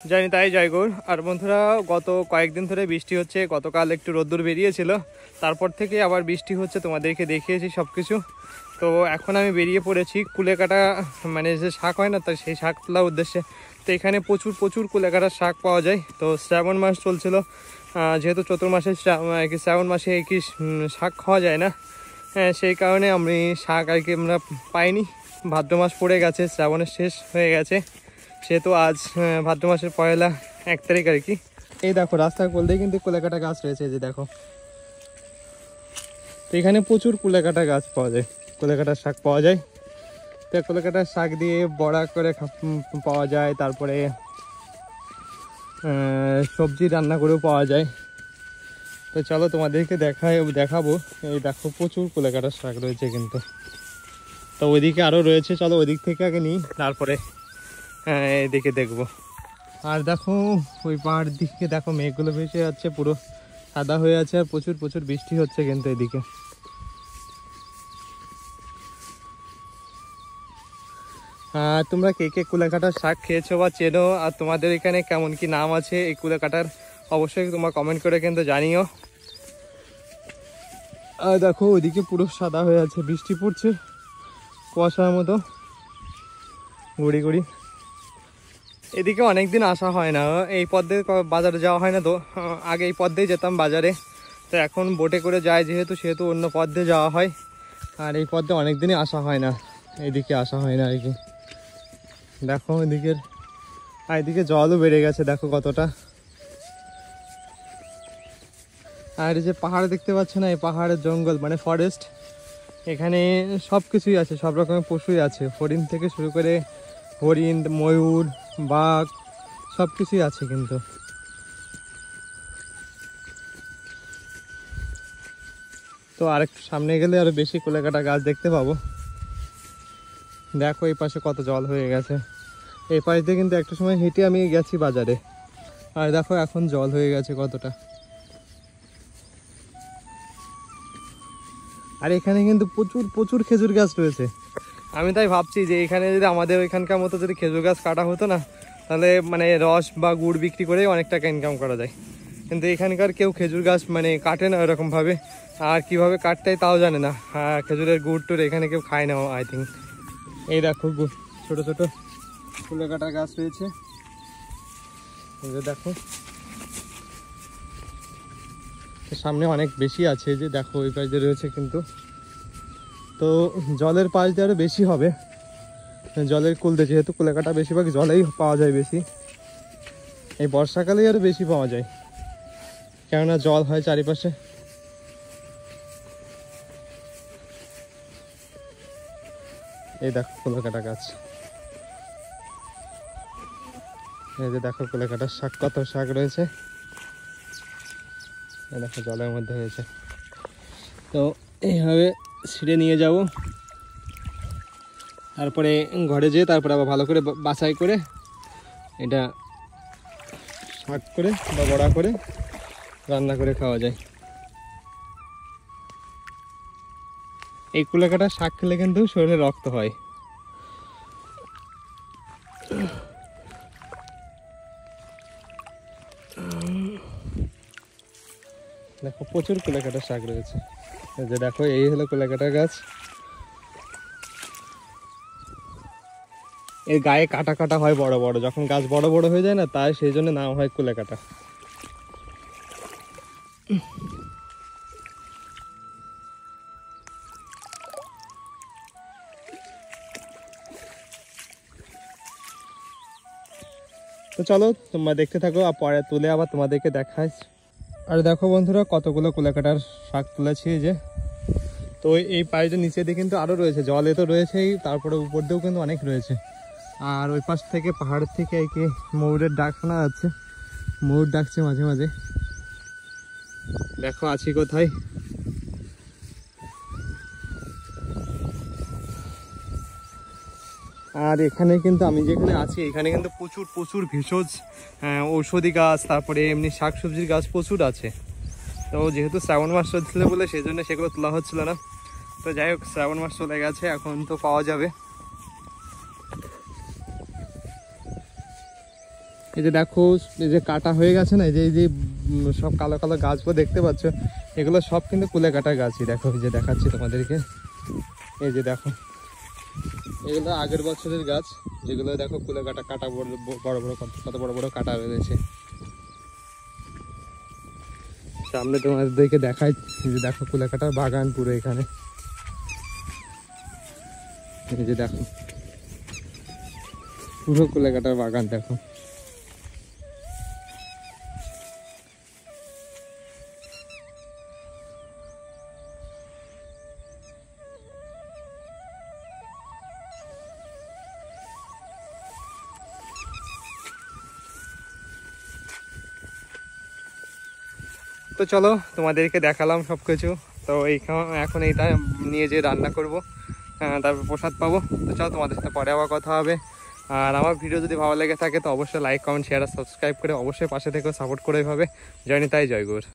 জানি তাই জয়গৌর। আর বন্ধুরা, গত কয়েকদিন ধরে বৃষ্টি হচ্ছে, গতকাল একটু রোদ্দুর বেরিয়েছিল, তারপর থেকে আবার বৃষ্টি হচ্ছে, তোমাদেরকে দেখিয়েছি সব কিছু। তো এখন আমি বেরিয়ে পড়েছি কুলেকাটা, মানে যে শাক হয় না, তাই সেই শাক তোলার উদ্দেশ্যে। তো এখানে প্রচুর প্রচুর কুলেকাটার শাক পাওয়া যায়। তো শ্রাবণ মাস চলছিল, যেহেতু চতুর্মাসে শ্রাবণ মাসে কি শাক খাওয়া যায় না, সেই কারণে আমি শাক আর কি আমরা পাইনি। ভাদ্র মাস পড়ে গেছে, শ্রাবণের শেষ হয়ে গেছে, সেহেতু আজ ভাদ্র মাসের 1 তারিখ আর কি। এই দেখো রাস্তার কোল দিয়ে কিন্তু কুলেকাটা গাছ রয়েছে, এই যে দেখো। তো এখানে প্রচুর কুলেকাটা গাছ পাওয়া যায়, কুলেকাটার শাক পাওয়া যায়। তো কুলেকাটার শাক দিয়ে বড়া করে পাওয়া যায়, তারপরে সবজি রান্না করেও পাওয়া যায়। তো চলো তোমাদেরকে দেখাবো। এই দেখো প্রচুর কুলেকাটার শাক রয়েছে কিন্তু। তো ওইদিকে আরও রয়েছে, চলো ওইদিক থেকে আগে নিই, তারপরে এদিকে দেখবো। আর দেখো ওই পাহাড়ের দিকে দেখো মেঘগুলো ভেসে যাচ্ছে, পুরো সাদা হয়ে আছে, আর প্রচুর প্রচুর বৃষ্টি হচ্ছে কিন্তু এদিকে। তোমরা কে কে কুলেকাটার শাক খেয়েছো বা চেনো, আর তোমাদের এখানে কেমন কি নাম আছে এই কুলেকাটার, অবশ্যই তোমরা কমেন্ট করে কিন্তু জানিও। আর দেখো ওইদিকে পুরো সাদা হয়ে আছে, বৃষ্টি পড়ছে কুয়াশার মতো গুড়ি গুড়ি। এদিকে অনেকদিন আসা হয় না, এই পথ দিয়ে বাজারে যাওয়া হয় না। তো আগে এই পথ দিয়ে যেতাম বাজারে, তো এখন বোটে করে যায় সেহেতু অন্য পথ দিয়ে যাওয়া হয়। আর এই পথ দিয়ে অনেকদিনই আসা হয় না, এইদিকে আসা হয় না আর কি। দেখো এদিকে জলও বেড়ে গেছে, দেখো কতটা। আর এই যে পাহাড় দেখতে পাচ্ছ না, এই পাহাড়ের জঙ্গল মানে ফরেস্ট, এখানে সব কিছুই আছে, সব রকমের পশুই আছে, হরিণ থেকে শুরু করে হরিণ, ময়ূর, বাঘ, সব কিছুই আছে কিন্তু। তো আরেকটু সামনে গেলে আরো বেশি কুলেকাটা গাছ দেখতে পাবো। দেখো এই পাশে কত জল হয়ে গেছে, এই পাশ দিয়ে কিন্তু একটা সময় হেঁটে আমি গেছি বাজারে, আর দেখো এখন জল হয়ে গেছে কতটা। আর এখানে কিন্তু প্রচুর প্রচুর খেজুর গাছ রয়েছে। আমি তাই ভাবছি যে এখানে যদি আমাদের ওইখানকার মতো যদি খেজুর গাছ কাটা হতো না, তাহলে মানে রস বা গুড় বিক্রি করে অনেক টাকা ইনকাম করা যায়। কিন্তু এখানকার কেউ খেজুর গাছ মানে কাটে না ওরকমভাবে, আর কিভাবে কাটতে তাও জানে না। খেজুরের গুড় টুড় এখানে কেউ খায় না আই থিঙ্ক। এই দেখো ছোট ছোট কুলেকাটা গাছ রয়েছে, এই যে দেখো সামনে অনেক বেশি আছে, যে দেখো ওই পাশ দিয়ে রয়েছে কিন্তু। তো জলের পাশ দিয়ে আরও বেশি হবে, জলের কুলতে, যেহেতু কুলেকাটা বেশিরভাগ জলেই পাওয়া যায় বেশি, এই বর্ষাকালেই আরও বেশি পাওয়া যায়, কেননা জল হয় চারিপাশে। এই দেখো কুলেকাটা গাছ, এই যে দেখো কুলেকাটার শাক, কত শাক রয়েছে, এই দেখো জলের মধ্যে হয়েছে। তো এইভাবে ছিঁড়ে নিয়ে যাব, তারপরে ঘরে যেয়ে তারপরে আবার ভালো করে বাছাই করে এটা শাক করে বা বড়া করে রান্না করে খাওয়া যায়। এই কুলেকাটার শাক খেলে কিন্তু শরীরে রক্ত হয়। দেখো প্রচুর কুলেকাটার শাক রয়েছে, এই যে দেখো এই হলো কুলেকাটা গাছ। এর গায়ে কাটা কাটা হয় বড় বড়, যখন গাছ বড় বড় হয়ে যায় না, তাই সেই জন্য নাম হয় কুলেকাটা। তো চলো তোমরা দেখতে থাকো, আর পরে তুলে আবার তোমাদেরকে দেখাই। আর দেখো বন্ধুরা কতগুলো কুলেকাটার শাক তুলেছি, এই যে। তো এই পাড়িটা নিচে দিয়ে কিন্তু আরও রয়েছে, জলে তো রয়েছেই, তারপরে উপর দিয়েও কিন্তু অনেক রয়েছে। আর ওই পাশ থেকে পাহাড়ের থেকে একে ময়ূরের ডাক শোনা যাচ্ছে, ময়ূর ডাকছে মাঝে মাঝে। দেখো আছি কোথায়। আর এখানে কিন্তু আমি যেখানে আছি এখানে কিন্তু প্রচুর প্রচুর ভেষজ ঔষধি গাছ, তারপরে এমনি শাকসবজির গাছ প্রচুর আছে। তো যেহেতু শ্রাবণ মাস চলছিল বলে সেই জন্য সেগুলো তোলা হচ্ছিল না। তো যাই হোক, শ্রাবণ মাস চলে গেছে, এখন তো পাওয়া যাবে। এই যে দেখো, এই যে কাটা হয়ে গেছে না, এই যে সব কালো কালো গাছগুলো দেখতে পাচ্ছ, এগুলো সব কিন্তু কুলে কাটা গাছই। দেখো এই যে দেখাচ্ছি তোমাদেরকে, এই যে দেখো এগুলো আগের বছরের গাছ, যেগুলো দেখো কুলে কাটা কাটা বড় বড় কত বড় বড় কাটা রয়েছে। সামনে তোমাদেরকে দেখাই, এই যে দেখো কুলে কাটার বাগান পুরো এখানে, এই যে দেখো পুরো কুলে কাটার বাগান দেখো। তো চলো তোমাদেরকে দেখালাম সব কিছু। তো এখন এইটা নিয়ে যে রান্না করব, তারপর প্রসাদ পাবো। তো চলো তোমাদের সাথে পরে আবার কথা হবে। আর আমার ভিডিও যদি ভালো লেগে থাকে তো অবশ্যই লাইক কমেন্ট শেয়ার আর সাবস্ক্রাইব করে অবশ্যই পাশে থেকে সাপোর্ট করে এভাবে। জয় নিতাই, জয় গৌর।